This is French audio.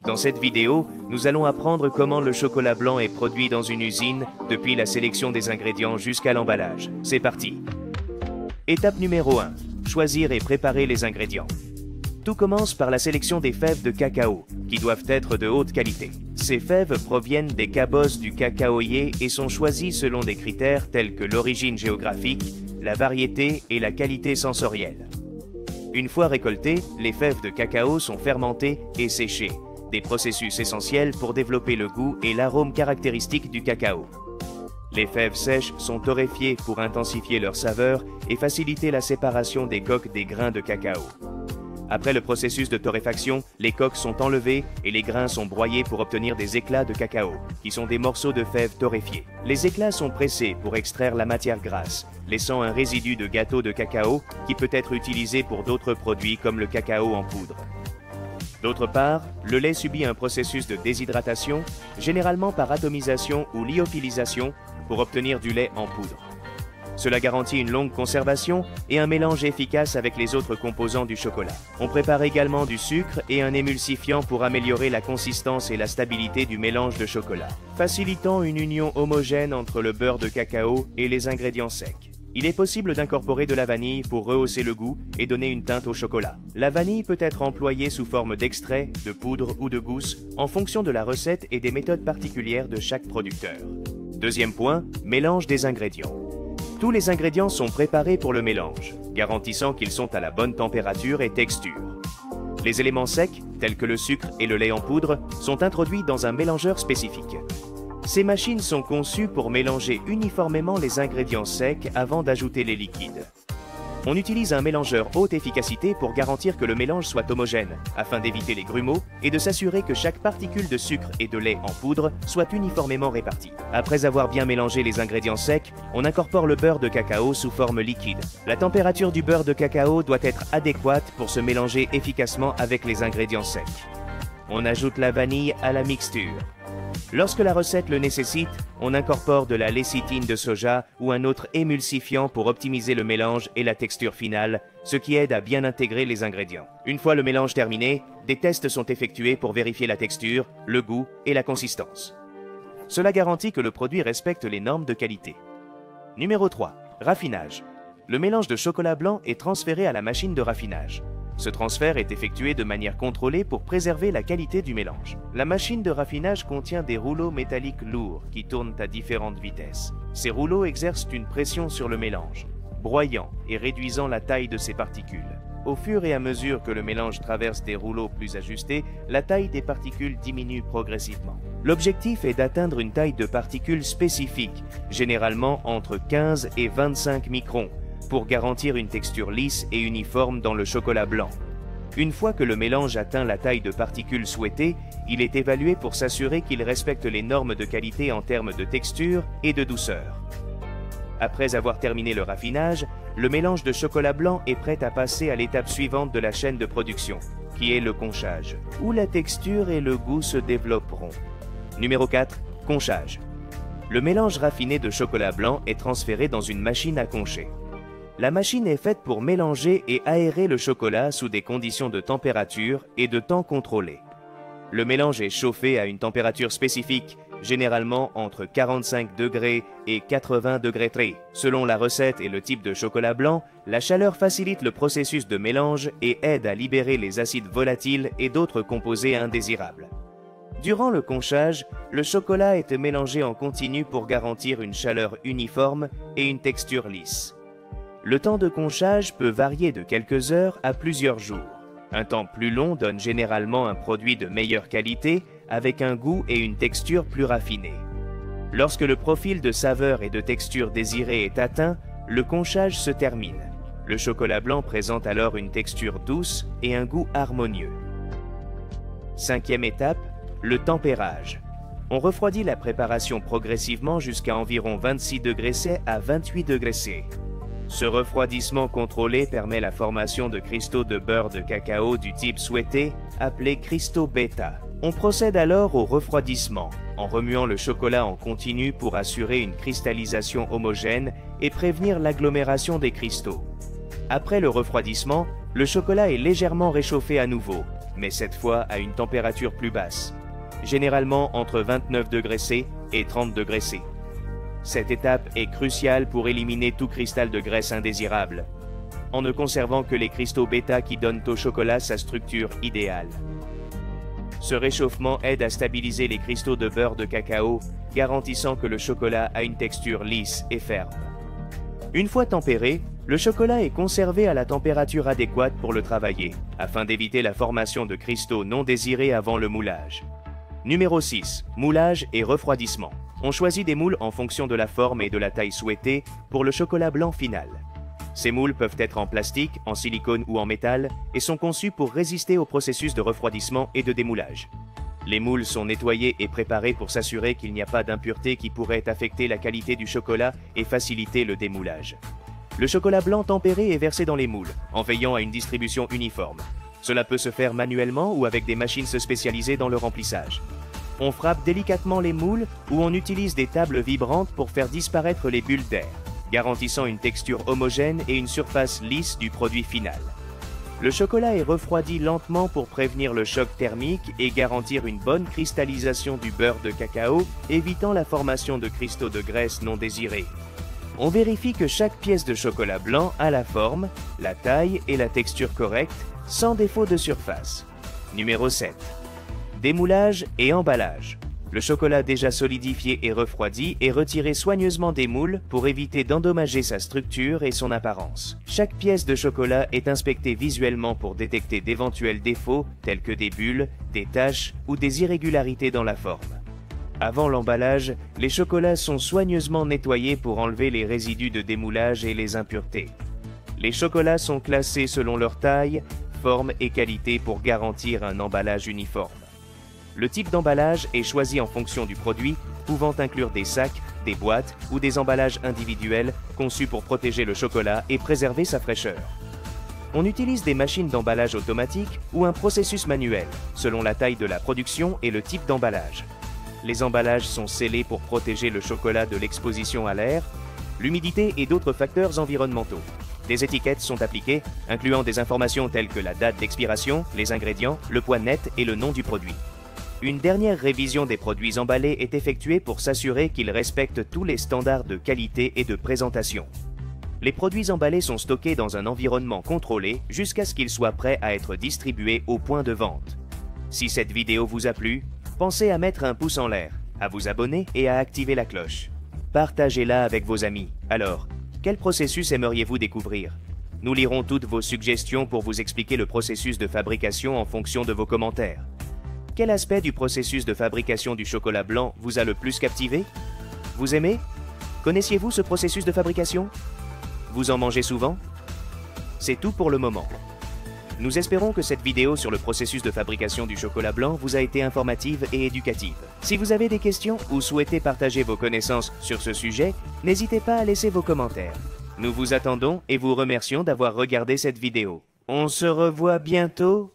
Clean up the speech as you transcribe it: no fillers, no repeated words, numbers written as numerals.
Dans cette vidéo, nous allons apprendre comment le chocolat blanc est produit dans une usine, depuis la sélection des ingrédients jusqu'à l'emballage. C'est parti! Étape numéro 1. Choisir et préparer les ingrédients. Tout commence par la sélection des fèves de cacao, qui doivent être de haute qualité. Ces fèves proviennent des cabosses du cacaoyer et sont choisies selon des critères tels que l'origine géographique, la variété et la qualité sensorielle. Une fois récoltées, les fèves de cacao sont fermentées et séchées, des processus essentiels pour développer le goût et l'arôme caractéristique du cacao. Les fèves sèches sont torréfiées pour intensifier leur saveur et faciliter la séparation des coques des grains de cacao. Après le processus de torréfaction, les coques sont enlevées et les grains sont broyés pour obtenir des éclats de cacao, qui sont des morceaux de fèves torréfiées. Les éclats sont pressés pour extraire la matière grasse, laissant un résidu de gâteau de cacao qui peut être utilisé pour d'autres produits comme le cacao en poudre. D'autre part, le lait subit un processus de déshydratation, généralement par atomisation ou lyophilisation, pour obtenir du lait en poudre. Cela garantit une longue conservation et un mélange efficace avec les autres composants du chocolat. On prépare également du sucre et un émulsifiant pour améliorer la consistance et la stabilité du mélange de chocolat, facilitant une union homogène entre le beurre de cacao et les ingrédients secs. Il est possible d'incorporer de la vanille pour rehausser le goût et donner une teinte au chocolat. La vanille peut être employée sous forme d'extrait, de poudre ou de gousse en fonction de la recette et des méthodes particulières de chaque producteur. Deuxième point, mélange des ingrédients. Tous les ingrédients sont préparés pour le mélange, garantissant qu'ils sont à la bonne température et texture. Les éléments secs, tels que le sucre et le lait en poudre, sont introduits dans un mélangeur spécifique. Ces machines sont conçues pour mélanger uniformément les ingrédients secs avant d'ajouter les liquides. On utilise un mélangeur haute efficacité pour garantir que le mélange soit homogène, afin d'éviter les grumeaux et de s'assurer que chaque particule de sucre et de lait en poudre soit uniformément répartie. Après avoir bien mélangé les ingrédients secs, on incorpore le beurre de cacao sous forme liquide. La température du beurre de cacao doit être adéquate pour se mélanger efficacement avec les ingrédients secs. On ajoute la vanille à la mixture. Lorsque la recette le nécessite, on incorpore de la lécithine de soja ou un autre émulsifiant pour optimiser le mélange et la texture finale, ce qui aide à bien intégrer les ingrédients. Une fois le mélange terminé, des tests sont effectués pour vérifier la texture, le goût et la consistance. Cela garantit que le produit respecte les normes de qualité. Numéro 3. Raffinage. Le mélange de chocolat blanc est transféré à la machine de raffinage. Ce transfert est effectué de manière contrôlée pour préserver la qualité du mélange. La machine de raffinage contient des rouleaux métalliques lourds qui tournent à différentes vitesses. Ces rouleaux exercent une pression sur le mélange, broyant et réduisant la taille de ces particules. Au fur et à mesure que le mélange traverse des rouleaux plus ajustés, la taille des particules diminue progressivement. L'objectif est d'atteindre une taille de particules spécifique, généralement entre 15 et 25 microns, pour garantir une texture lisse et uniforme dans le chocolat blanc. Une fois que le mélange atteint la taille de particules souhaitée, il est évalué pour s'assurer qu'il respecte les normes de qualité en termes de texture et de douceur. Après avoir terminé le raffinage, le mélange de chocolat blanc est prêt à passer à l'étape suivante de la chaîne de production, qui est le conchage, où la texture et le goût se développeront. Numéro 4. Conchage. Le mélange raffiné de chocolat blanc est transféré dans une machine à concher. La machine est faite pour mélanger et aérer le chocolat sous des conditions de température et de temps contrôlés. Le mélange est chauffé à une température spécifique, généralement entre 45 degrés et 80 degrés Celsius. Selon la recette et le type de chocolat blanc, la chaleur facilite le processus de mélange et aide à libérer les acides volatiles et d'autres composés indésirables. Durant le conchage, le chocolat est mélangé en continu pour garantir une chaleur uniforme et une texture lisse. Le temps de conchage peut varier de quelques heures à plusieurs jours. Un temps plus long donne généralement un produit de meilleure qualité avec un goût et une texture plus raffinés. Lorsque le profil de saveur et de texture désiré est atteint, le conchage se termine. Le chocolat blanc présente alors une texture douce et un goût harmonieux. Cinquième étape, le tempérage. On refroidit la préparation progressivement jusqu'à environ 26 degrés C à 28 degrés C. Ce refroidissement contrôlé permet la formation de cristaux de beurre de cacao du type souhaité, appelés cristaux bêta. On procède alors au refroidissement, en remuant le chocolat en continu pour assurer une cristallisation homogène et prévenir l'agglomération des cristaux. Après le refroidissement, le chocolat est légèrement réchauffé à nouveau, mais cette fois à une température plus basse, généralement entre 29 degrés C et 30 degrés C. Cette étape est cruciale pour éliminer tout cristal de graisse indésirable, en ne conservant que les cristaux bêta qui donnent au chocolat sa structure idéale. Ce réchauffement aide à stabiliser les cristaux de beurre de cacao, garantissant que le chocolat a une texture lisse et ferme. Une fois tempéré, le chocolat est conservé à la température adéquate pour le travailler, afin d'éviter la formation de cristaux non désirés avant le moulage. Numéro 6. Moulage et refroidissement. On choisit des moules en fonction de la forme et de la taille souhaitée pour le chocolat blanc final. Ces moules peuvent être en plastique, en silicone ou en métal et sont conçus pour résister au processus de refroidissement et de démoulage. Les moules sont nettoyés et préparés pour s'assurer qu'il n'y a pas d'impuretés qui pourraient affecter la qualité du chocolat et faciliter le démoulage. Le chocolat blanc tempéré est versé dans les moules, en veillant à une distribution uniforme. Cela peut se faire manuellement ou avec des machines spécialisées dans le remplissage. On frappe délicatement les moules ou on utilise des tables vibrantes pour faire disparaître les bulles d'air, garantissant une texture homogène et une surface lisse du produit final. Le chocolat est refroidi lentement pour prévenir le choc thermique et garantir une bonne cristallisation du beurre de cacao, évitant la formation de cristaux de graisse non désirés. On vérifie que chaque pièce de chocolat blanc a la forme, la taille et la texture correctes, sans défaut de surface. Numéro 7. Démoulage et emballage. Le chocolat déjà solidifié et refroidi est retiré soigneusement des moules pour éviter d'endommager sa structure et son apparence. Chaque pièce de chocolat est inspectée visuellement pour détecter d'éventuels défauts tels que des bulles, des taches ou des irrégularités dans la forme. Avant l'emballage, les chocolats sont soigneusement nettoyés pour enlever les résidus de démoulage et les impuretés. Les chocolats sont classés selon leur taille, forme et qualité pour garantir un emballage uniforme. Le type d'emballage est choisi en fonction du produit, pouvant inclure des sacs, des boîtes ou des emballages individuels conçus pour protéger le chocolat et préserver sa fraîcheur. On utilise des machines d'emballage automatique ou un processus manuel, selon la taille de la production et le type d'emballage. Les emballages sont scellés pour protéger le chocolat de l'exposition à l'air, l'humidité et d'autres facteurs environnementaux. Des étiquettes sont appliquées, incluant des informations telles que la date d'expiration, les ingrédients, le poids net et le nom du produit. Une dernière révision des produits emballés est effectuée pour s'assurer qu'ils respectent tous les standards de qualité et de présentation. Les produits emballés sont stockés dans un environnement contrôlé jusqu'à ce qu'ils soient prêts à être distribués au point de vente. Si cette vidéo vous a plu, pensez à mettre un pouce en l'air, à vous abonner et à activer la cloche. Partagez-la avec vos amis. Alors, quel processus aimeriez-vous découvrir? Nous lirons toutes vos suggestions pour vous expliquer le processus de fabrication en fonction de vos commentaires. Quel aspect du processus de fabrication du chocolat blanc vous a le plus captivé? Vous aimez? Connaissiez-vous ce processus de fabrication? Vous en mangez souvent? C'est tout pour le moment. Nous espérons que cette vidéo sur le processus de fabrication du chocolat blanc vous a été informative et éducative. Si vous avez des questions ou souhaitez partager vos connaissances sur ce sujet, n'hésitez pas à laisser vos commentaires. Nous vous attendons et vous remercions d'avoir regardé cette vidéo. On se revoit bientôt